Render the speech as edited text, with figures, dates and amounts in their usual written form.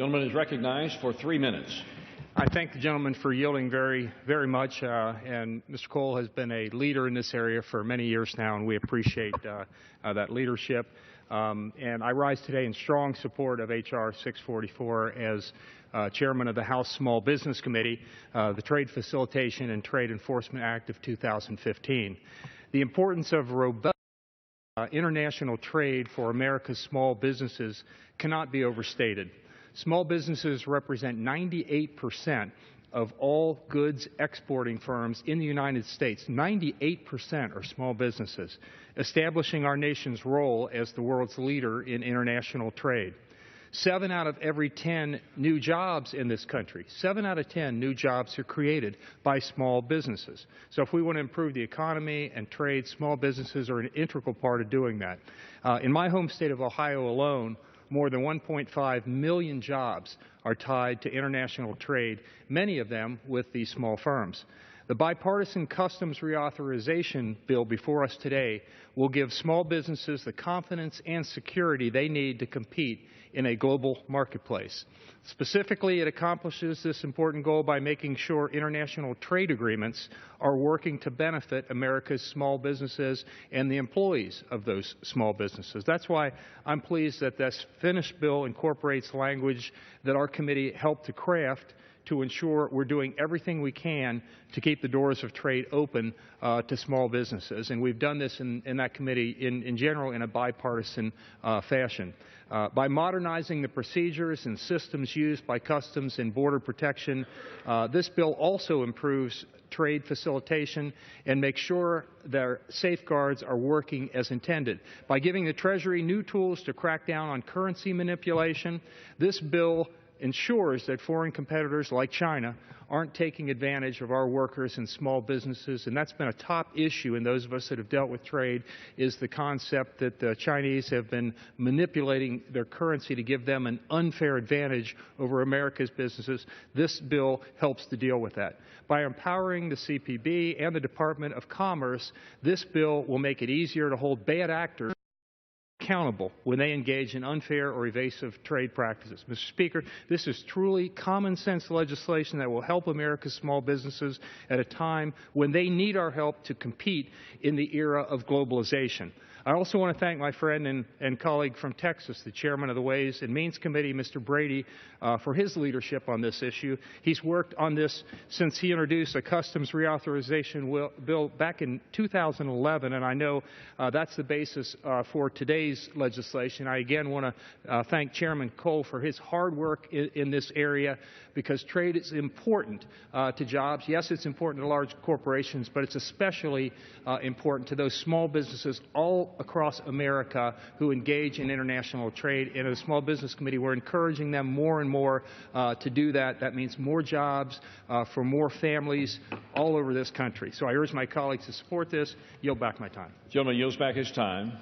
The gentleman is recognized for 3 minutes. I thank the gentleman for yielding very much, and Mr. Cole has been a leader in this area for many years now, and we appreciate that leadership. And I rise today in strong support of H.R. 644 as chairman of the House Small Business Committee, the Trade Facilitation and Trade Enforcement Act of 2015. The importance of robust international trade for America's small businesses cannot be overstated. Small businesses represent 98% of all goods exporting firms in the United States. 98% are small businesses, establishing our nation's role as the world's leader in international trade. 7 out of every 10 new jobs in this country, 7 out of 10 new jobs are created by small businesses. So if we want to improve the economy and trade, small businesses are an integral part of doing that. In my home state of Ohio alone, more than 1.5 million jobs are tied to international trade, many of them with these small firms. The bipartisan customs reauthorization bill before us today will give small businesses the confidence and security they need to compete in a global marketplace. Specifically, it accomplishes this important goal by making sure international trade agreements are working to benefit America's small businesses and the employees of those small businesses. That's why I'm pleased that this finished bill incorporates language that our committee helped to craft to ensure we're doing everything we can to keep the doors of trade open to small businesses. And we've done this in that committee in general in a bipartisan fashion. By modernizing the procedures and systems used by Customs and Border Protection, this bill also improves trade facilitation and makes sure their safeguards are working as intended. By giving the Treasury new tools to crack down on currency manipulation, this bill ensures that foreign competitors like China aren't taking advantage of our workers and small businesses, and that's been a top issue in those of us that have dealt with trade, is the concept that the Chinese have been manipulating their currency to give them an unfair advantage over America's businesses. This bill helps to deal with that. By empowering the CPB and the Department of Commerce, this bill will make it easier to hold bad actors accountable when they engage in unfair or evasive trade practices. Mr. Speaker, this is truly common sense legislation that will help America's small businesses at a time when they need our help to compete in the era of globalization. I also want to thank my friend and colleague from Texas, the chairman of the Ways and Means Committee, Mr. Brady, for his leadership on this issue. He's worked on this since he introduced a customs reauthorization bill back in 2011, and I know that's the basis for today's legislation. I again want to thank Chairman Cole for his hard work in this area, because trade is important to jobs. Yes, it's important to large corporations, but it's especially important to those small businesses all across America who engage in international trade. In a Small Business Committee, we're encouraging them more and more to do that. That means more jobs for more families all over this country. So I urge my colleagues to support this. Yield back my time. The gentleman yields back his time.